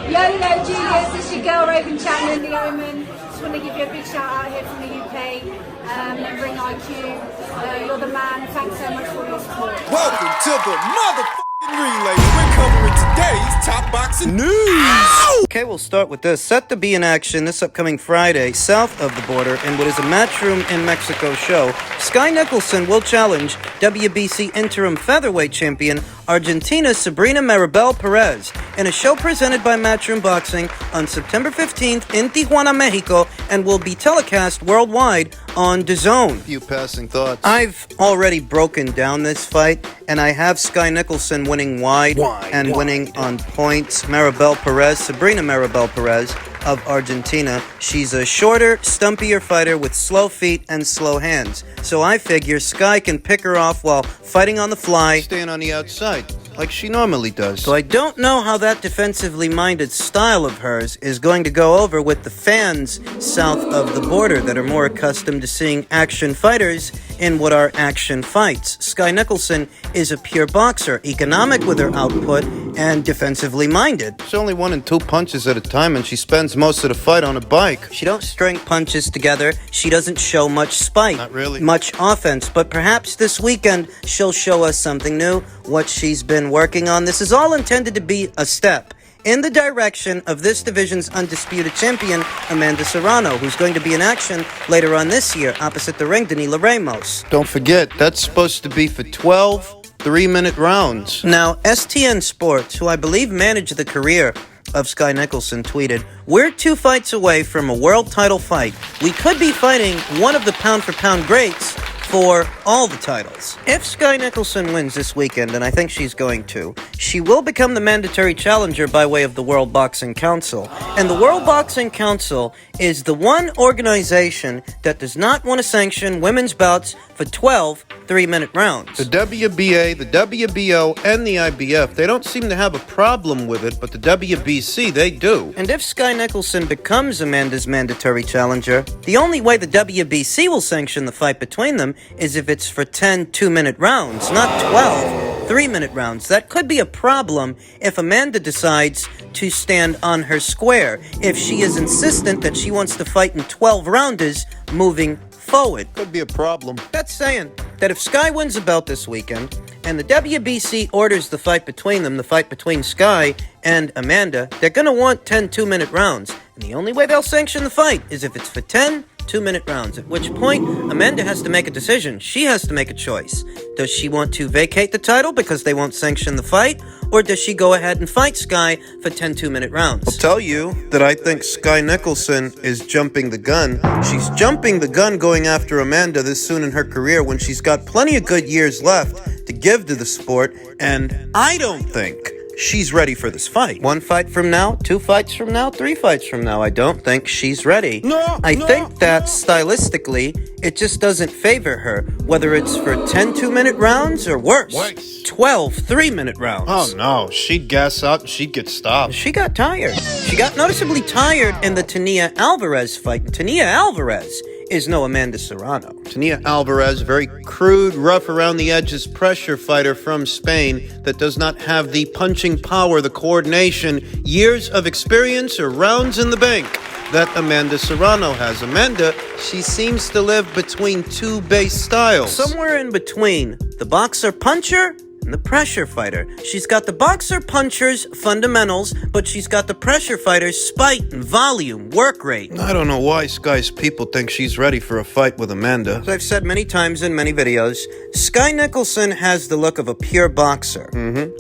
YOLO Julius, it's your girl Raven Chapman, the Omen. Just want to give you a big shout out here from the UK. And Ring IQ, you're the man. Thanks so much for your support. Welcome to the motherfucking relay. We're covering today's top boxing news. Ow! Okay, we'll start with this. Set to be in action this upcoming Friday, south of the border, in what is a Matchroom in Mexico show. Sky Nicolson will challenge WBC interim featherweight champion Argentina's Sabrina Maribel Perez in a show presented by Matchroom Boxing on September 15th in Tijuana, Mexico, and will be telecast worldwide on DAZN. Few passing thoughts. I've already broken down this fight, and I have Sky Nicolson winning wide and winning on points. Maribel Perez, Sabrina Maribel Perez of Argentina. She's a shorter, stumpier fighter with slow feet and slow hands. So I figure Sky can pick her off while fighting on the fly, Staying on the outside, like she normally does. so I don't know how that defensively minded style of hers is going to go over with the fans south of the border that are more accustomed to seeing action fighters in what are action fights. Sky Nicolson is a pure boxer, economic with her output, and defensively minded. She's only 1 and 2 punches at a time, and she spends most of the fight on a bike. She don't string punches together. She doesn't show much spite. Not really. Much offense. But perhaps this weekend she'll show us something new, what she's been working on. This is all intended to be a step in the direction of this division's undisputed champion, Amanda Serrano, who's going to be in action later on this year opposite the ring, Danila Ramos. Don't forget, that's supposed to be for 12 3-minute rounds. Now, STN Sports, who I believe managed the career of Sky Nicolson, tweeted, "We're 2 fights away from a world title fight. We could be fighting one of the pound-for-pound greats for all the titles." If Sky Nicolson wins this weekend, and I think she's going to, she will become the mandatory challenger by way of the World Boxing Council. And the World Boxing Council is the one organization that does not want to sanction women's bouts for 12 3-minute rounds. The WBA, the WBO, and the IBF, they don't seem to have a problem with it, but the WBC, they do. And if Sky Nicolson becomes Amanda's mandatory challenger, the only way the WBC will sanction the fight between them is if it's for 10 2-minute rounds, not 12 3-minute rounds. That could be a problem if Amanda decides to stand on her square, if she is insistent that she wants to fight in 12 rounders moving forward. Could be a problem. That's saying that if Sky wins a belt this weekend and the WBC orders the fight between them, the fight between Sky and Amanda, they're going to want 10 2-minute rounds. And the only way they'll sanction the fight is if it's for 10 2-minute rounds, at which point Amanda has to make a decision. She has to make a choice. Does she want to vacate the title because they won't sanction the fight, or does she go ahead and fight Sky for 10 2-minute rounds? I'll tell you that I think Sky Nicolson is jumping the gun. She's jumping the gun going after Amanda this soon in her career when she's got plenty of good years left to give to the sport, and I don't think she's ready for this fight. 1 fight from now, 2 fights from now, 3 fights from now, I don't think she's ready. I think that stylistically, it just doesn't favor her, whether it's for 10 2-minute rounds or worse, 12 3-minute rounds. Oh no, she'd gas out and she'd get stopped. She got tired. She got noticeably tired in the Tania Alvarez fight. Tania Alvarez is no Amanda Serrano. Tania Alvarez, very crude, rough around the edges pressure fighter from Spain that does not have the punching power, the coordination, years of experience, or rounds in the bank that Amanda Serrano has. Amanda, she seems to live between 2 base styles. Somewhere in between the boxer-puncher and the pressure fighter. She's got the boxer-puncher's fundamentals, but she's got the pressure fighter's spite and volume, work rate. I don't know why Sky's people think she's ready for a fight with Amanda. As I've said many times in many videos, Sky Nicolson has the look of a pure boxer.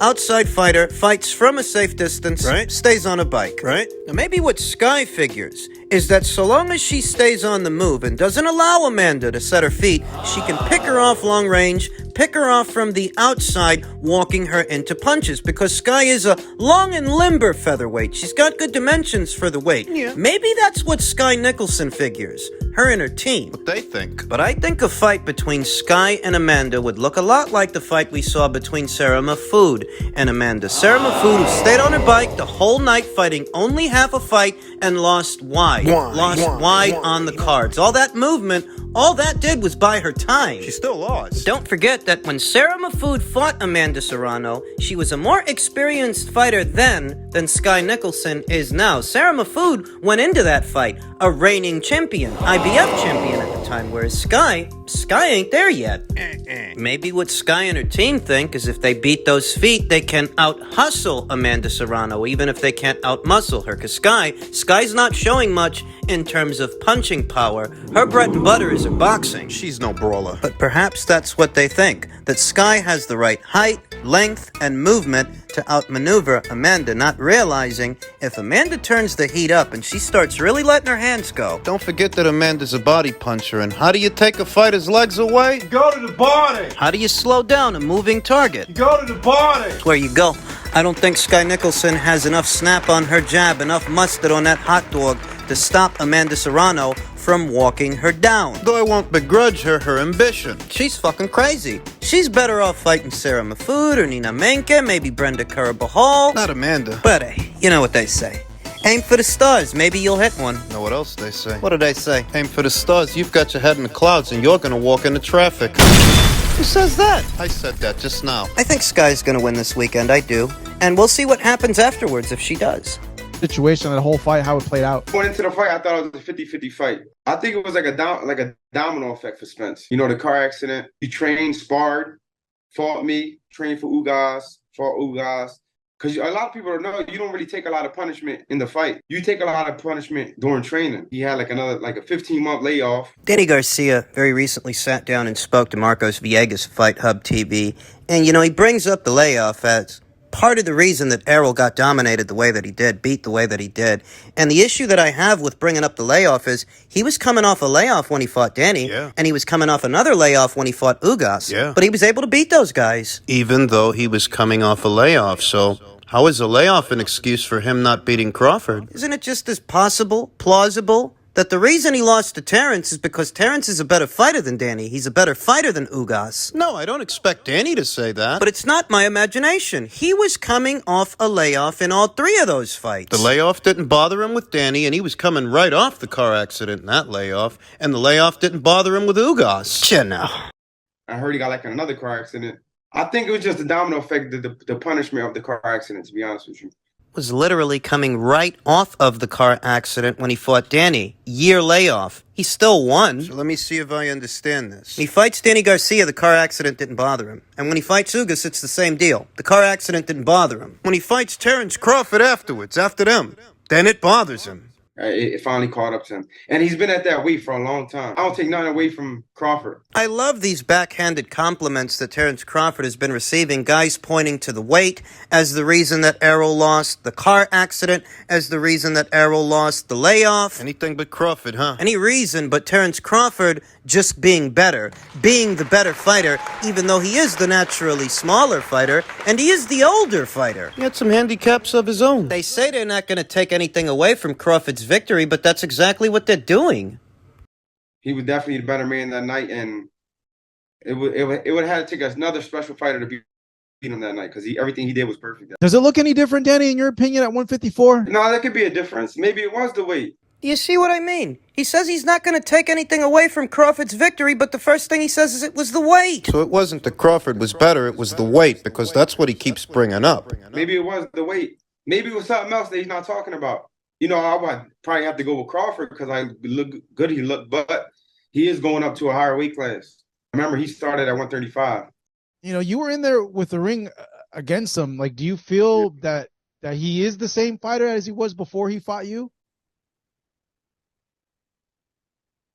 Outside fighter, fights from a safe distance, Right. stays on a bike. Right. Now maybe what Sky figures is that so long as she stays on the move and doesn't allow Amanda to set her feet, she can pick her off long range, pick her off from the outside, walking her into punches, because Sky is a long and limber featherweight. She's got good dimensions for the weight. Yeah. Maybe that's what Sky Nicolson figures, her and her team. What they think. But I think a fight between Sky and Amanda would look a lot like the fight we saw between Sarah Mahfoud and Amanda. Sarah Mahfoud, who stayed on her bike the whole night fighting only half a fight and lost wide. Lost wide on the cards. All that movement All that did was buy her time. She still lost. Don't forget that when Sarah Mahfood fought Amanda Serrano, she was a more experienced fighter then than Sky Nicolson is now. Sarah Mahfood went into that fight a reigning champion, IBF champion at the time, whereas Sky ain't there yet. Maybe what Sky and her team think is if they beat those feet, they can out-hustle Amanda Serrano, even if they can't out-muscle her, because Sky's not showing much in terms of punching power. Her bread and butter is her boxing. She's no brawler. But perhaps that's what they think, that Sky has the right height, length, and movement to outmaneuver Amanda, not realizing if Amanda turns the heat up and she starts really letting her hands go. Don't forget that Amanda's a body puncher, and how do you take a fighter's legs away? Go to the body. How do you slow down a moving target? Go to the body. That's where you go. I don't think Sky Nicolson has enough snap on her jab, enough mustard on that hot dog to stop Amanda Serrano from walking her down. Though I won't begrudge her ambition. She's fucking crazy. She's better off fighting Sarah Mahfood or Nina Menke, maybe Brenda Curabahal. Not Amanda. But hey, you know what they say. Aim for the stars, maybe you'll hit one. Know what else they say? What do they say? Aim for the stars, you've got your head in the clouds and you're gonna walk into traffic. Who says that? I said that just now. I think Sky's gonna win this weekend, I do. And we'll see what happens afterwards if she does. Situation, the whole fight, how it played out. Going into the fight, I thought it was a 50-50 fight. I think it was like a domino effect for Spence. You know, the car accident. He trained, sparred, fought me, trained for Ugas, fought Ugas. Because a lot of people don't know, you don't really take a lot of punishment in the fight. You take a lot of punishment during training. He had a 15-month layoff. Danny Garcia very recently sat down and spoke to Marcos Villegas, Fight Hub TV. And, you know, he brings up the layoff as part of the reason that Errol got dominated the way that he did, beat the way that he did. And the issue that I have with bringing up the layoff is he was coming off a layoff when he fought Danny, and he was coming off another layoff when he fought Ugas. Yeah. But he was able to beat those guys. Even though he was coming off a layoff, so how is a layoff an excuse for him not beating Crawford? Isn't it just as possible, plausible, that the reason he lost to Terrence is because Terrence is a better fighter than Danny. He's a better fighter than Ugas. No, I don't expect Danny to say that. But it's not my imagination. He was coming off a layoff in all three of those fights. The layoff didn't bother him with Danny, and he was coming right off the car accident in that layoff, and the layoff didn't bother him with Ugas. You know. I heard he got in another car accident. I think it was just the domino effect, the punishment of the car accident, to be honest with you. Was literally coming right off of the car accident when he fought Danny. Year layoff. He still won. So let me see if I understand this. When he fights Danny Garcia, the car accident didn't bother him. And when he fights Ugas, it's the same deal. The car accident didn't bother him. When he fights Terrence Crawford afterwards, after them, then it bothers him. It finally caught up to him. And he's been at that weight for a long time. I don't take nothing away from Crawford. I love these backhanded compliments that Terrence Crawford has been receiving. Guys pointing to the weight as the reason that Errol lost, the car accident as the reason that Errol lost, the layoff. Anything but Crawford, huh? Any reason but Terrence Crawford just being better, being the better fighter, even though he is the naturally smaller fighter, and he is the older fighter. He had some handicaps of his own. They say they're not going to take anything away from Crawford's victory, but that's exactly what they're doing. He was definitely the better man that night, and it would have had to take another special fighter to beat him that night because everything he did was perfect. Does it look any different, Danny, in your opinion, at 154? No, that could be a difference. Maybe it was the weight. You see what I mean? He says he's not going to take anything away from Crawford's victory, but the first thing he says is it was the weight. So it wasn't that Crawford was better, it was the weight, because that's what he keeps bringing up. Maybe it was the weight. Maybe it was something else that he's not talking about. You know, I would probably have to go with Crawford because I look good. He looked, but he is going up to a higher weight class. Remember, he started at 135. You know, you were in there with the ring against him. Like, do you feel that he is the same fighter as he was before he fought you?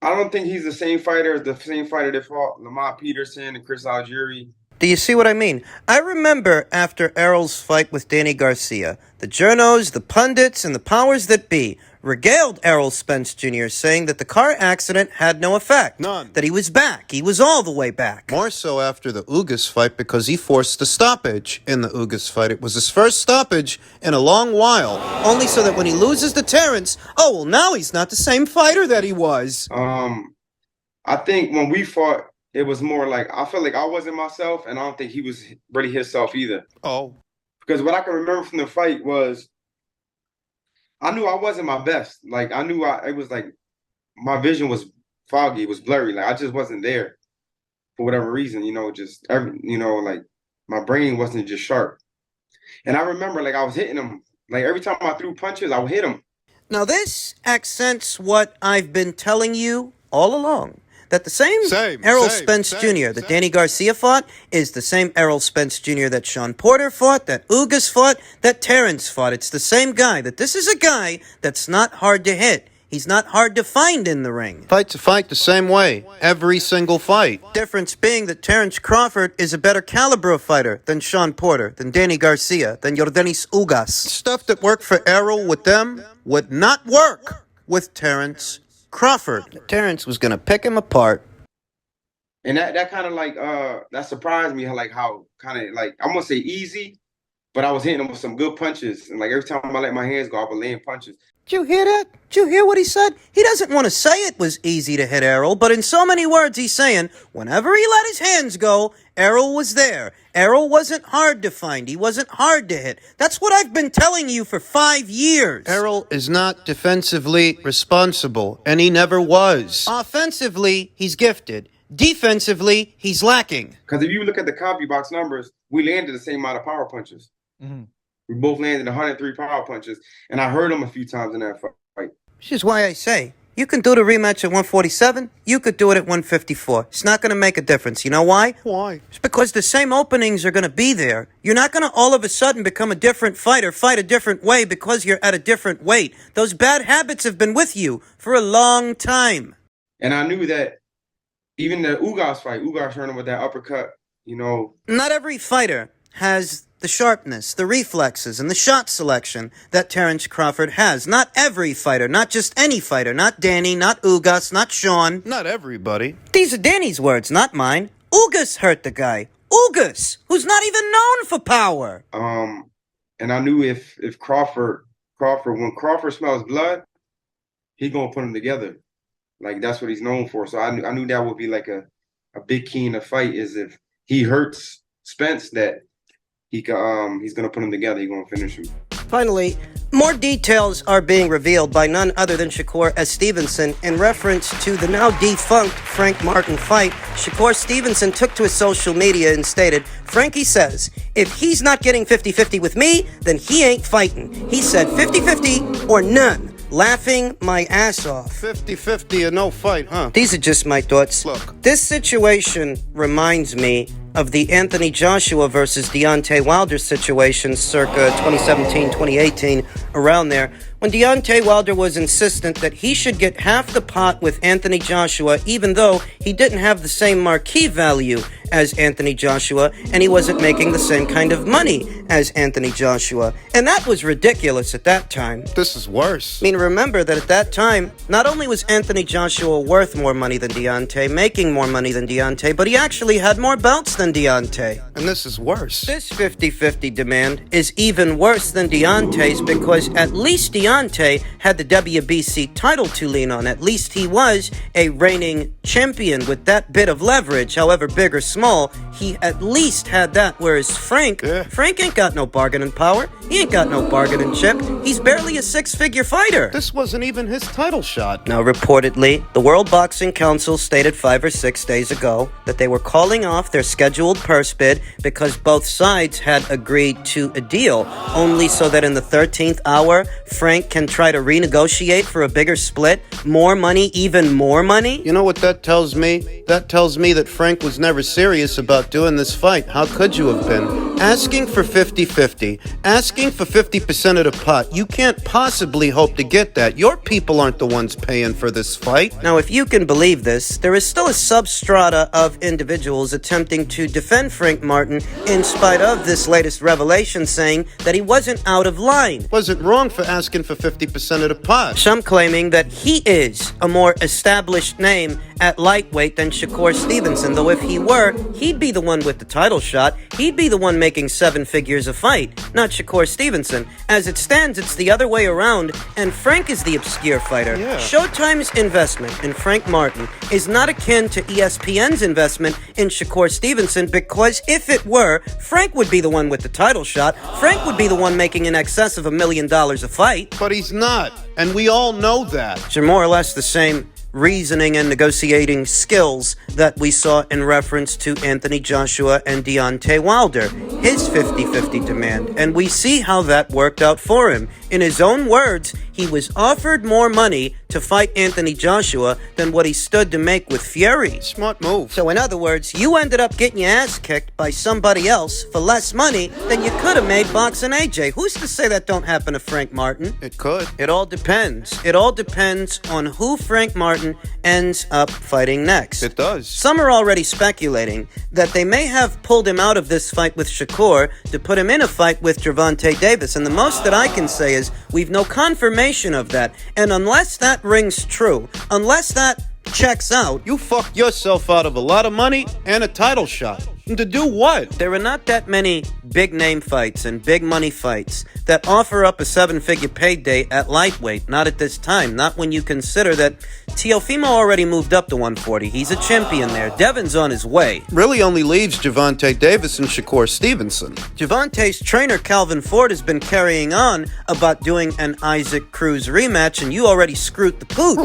I don't think he's the same fighter as the same fighter that fought Lamont Peterson and Chris Algieri. Do you see what I mean? I remember after Errol's fight with Danny Garcia, the journos, the pundits, and the powers that be regaled Errol Spence Jr., saying that the car accident had no effect. None. That he was back. He was all the way back. More so after the Ugas fight because he forced a stoppage in the Ugas fight. It was his first stoppage in a long while. Only so that when he loses to Terrence, oh, well, now he's not the same fighter that he was. I think when we fought, it was more like I felt like I wasn't myself, and I don't think he was really himself either. Oh. Because what I can remember from the fight was I knew I wasn't my best. Like, I knew it was like my vision was foggy. It was blurry. Like I just wasn't there for whatever reason. Like my brain wasn't just sharp. And I remember like I was hitting him. Like every time I threw punches, I would hit him. Now this accents what I've been telling you all along. That the same Errol Spence Jr. that Danny Garcia fought is the same Errol Spence Jr. that Sean Porter fought, that Ugas fought, that Terrence fought. It's the same guy. That this is a guy that's not hard to hit. He's not hard to find in the ring. Fight's a fight the same way. Every single fight. Difference being that Terrence Crawford is a better caliber of fighter than Sean Porter, than Danny Garcia, than Yordenis Ugas. Stuff that worked for Errol with them would not work with Terrence Crawford. Terrence was going to pick him apart. And that kind of like that surprised me. How kind of like I'm gonna say easy, but I was hitting him with some good punches. And like every time I let my hands go, I would land punches. Did you hear that? Did you hear what he said? He doesn't want to say it was easy to hit Errol, but in so many words he's saying, whenever he let his hands go, Errol was there. Errol wasn't hard to find. He wasn't hard to hit. That's what I've been telling you for 5 years. Errol is not defensively responsible, and he never was. Offensively, he's gifted. Defensively, he's lacking. Because if you look at the CompuBox numbers, we landed the same amount of power punches. Mm-hmm. We both landed 103 power punches, and I heard him a few times in that fight. Which is why I say, you can do the rematch at 147, you could do it at 154. It's not going to make a difference. You know why? Why? It's because the same openings are going to be there. You're not going to all of a sudden become a different fighter, fight a different way because you're at a different weight. Those bad habits have been with you for a long time. And I knew that even the Ugas fight, Ugas turned him with that uppercut, Not every fighter has the sharpness, the reflexes, and the shot selection that Terrence Crawford has. Not every fighter, not just any fighter, not Danny, not Ugas, not Sean. Not everybody. These are Danny's words, not mine. Ugas hurt the guy. Ugas, who's not even known for power. And I knew if Crawford, when Crawford smells blood, he gonna put them together. Like that's what he's known for. So I knew that would be like a big key in the fight is if he hurts Spence that he's gonna put him together. He's gonna finish him. Finally, more details are being revealed by none other than Shakur S. Stevenson in reference to the now defunct Frank Martin fight. Shakur Stevenson took to his social media and stated, Frankie says, if he's not getting 50-50 with me, then he ain't fighting. He said 50-50 or none. Laughing my ass off. 50-50 or no fight, huh? These are just my thoughts. Look. This situation reminds me of the Anthony Joshua versus Deontay Wilder situation circa 2017-2018, around there, when Deontay Wilder was insistent that he should get half the pot with Anthony Joshua, even though he didn't have the same marquee value as Anthony Joshua, and he wasn't making the same kind of money as Anthony Joshua. And that was ridiculous at that time. This is worse. I mean, remember that at that time, not only was Anthony Joshua worth more money than Deontay, making more money than Deontay, but he actually had more belts than Deontay. And this is worse. This 50-50 demand is even worse than Deontay's because at least Deontay had the WBC title to lean on. At least he was a reigning champion with that bit of leverage, however big or small. He at least had that, whereas Frank ain't got no bargaining power. He ain't got no bargaining chip. He's barely a six-figure fighter. This wasn't even his title shot. Now, reportedly, the World Boxing Council stated 5 or 6 days ago that they were calling off their scheduled purse bid because both sides had agreed to a deal, only so that in the 13th hour, Frank can try to renegotiate for a bigger split, more money, even more money. You know what that tells me? That tells me that Frank was never serious about doing this fight. How could you have been? Asking for 50-50, asking for 50% of the pot, you can't possibly hope to get that. Your people aren't the ones paying for this fight. Now, if you can believe this, there is still a substrata of individuals attempting to defend Frank Martin in spite of this latest revelation saying that he wasn't out of line. Wasn't wrong for asking for 50% of the pot. Some claiming that he is a more established name at lightweight than Shakur Stevenson, though if he were, he'd be the one with the title shot. He'd be the one making 7 figures a fight, not Shakur Stevenson. As it stands, it's the other way around, and Frank is the obscure fighter. Yeah. Showtime's investment in Frank Martin is not akin to ESPN's investment in Shakur Stevenson, because if it were, Frank would be the one with the title shot. Frank would be the one making in excess of $1 million a fight. But he's not, and we all know that. They're more or less the same reasoning and negotiating skills that we saw in reference to Anthony Joshua and Deontay Wilder, his 50-50 demand. And we see how that worked out for him. In his own words, he was offered more money to fight Anthony Joshua than what he stood to make with Fury. Smart move. So in other words, you ended up getting your ass kicked by somebody else for less money than you could have made boxing AJ. Who's to say that don't happen to Frank Martin? It could. It all depends. It all depends on who Frank Martin ends up fighting next. It does. Some are already speculating that they may have pulled him out of this fight with Shakur to put him in a fight with Gervonta Davis. And the most that I can say is we've no confirmation of that. And unless that rings true, unless that checks out, You fucked yourself out of a lot of money and a title shot. And to do what? there are not that many big name fights and big money fights that offer up a 7-figure payday at lightweight. Not at this time. Not when you consider that Teofimo already moved up to 140. He's a champion there. Devin's on his way. Really only leaves Gervonta Davis and Shakur Stevenson. Gervonta's trainer, Calvin Ford, has been carrying on about doing an Isaac Cruz rematch, and you already screwed the pooch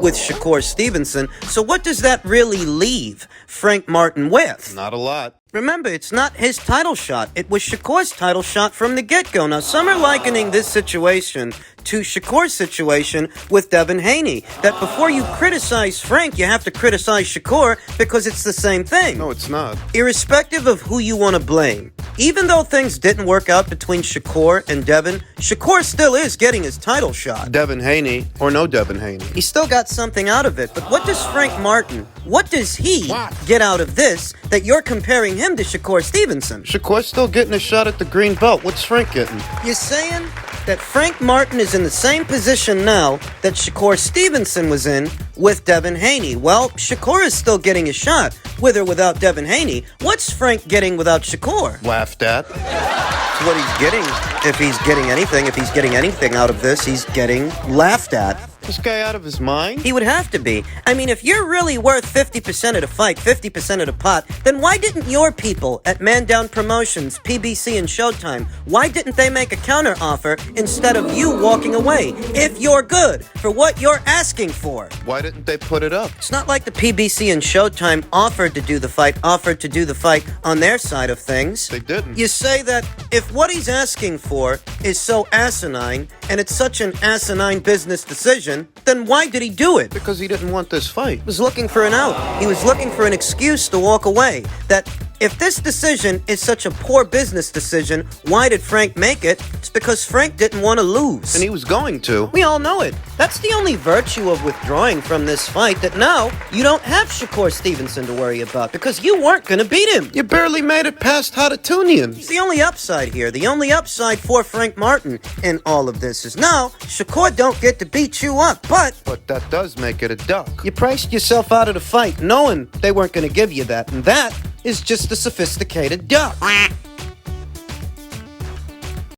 with Shakur Stevenson. So what does that really leave Frank Martin with? Not a lot. Remember, it's not his title shot. It was Shakur's title shot from the get-go. Now, some are likening this situation to Shakur's situation with Devin Haney. That before you criticize Frank, you have to criticize Shakur because it's the same thing. No, it's not. Irrespective of who you want to blame, even though things didn't work out between Shakur and Devin, Shakur still is getting his title shot. Devin Haney or no Devin Haney. He still got something out of it. But what does Frank Martin, what does he get out of this that you're comparing him to Shakur Stevenson? Shakur's still getting a shot at the green belt. What's Frank getting? You're saying that Frank Martin is in the same position now that Shakur Stevenson was in with Devin Haney. Well, Shakur is still getting a shot, with or without Devin Haney. What's Frank getting without Shakur? Laughed at. That's what he's getting. If he's getting anything out of this, he's getting laughed at. This guy out of his mind? He would have to be. I mean, if you're really worth 50% of the fight, 50% of the pot, then why didn't your people at Man Down Promotions, PBC, and Showtime, why didn't they make a counter offer instead of you walking away? If you're good for what you're asking for. Why didn't they put it up? It's not like the PBC and Showtime offered to do the fight on their side of things. They didn't. You say that if what he's asking for is so asinine, and it's such an asinine business decision, then why did he do it? Because he didn't want this fight. He was looking for an out. He was looking for an excuse to walk away. That if this decision is such a poor business decision, why did Frank make it? It's because Frank didn't want to lose. And he was going to. We all know it. That's the only virtue of withdrawing from this fight, that now you don't have Shakur Stevenson to worry about because you weren't going to beat him. You barely made it past Hatatunian. It's the only upside here. The only upside for Frank Martin in all of this is now Shakur don't get to beat you up, but that does make it a duck. you priced yourself out of the fight knowing they weren't going to give you that, and that is just a sophisticated duck.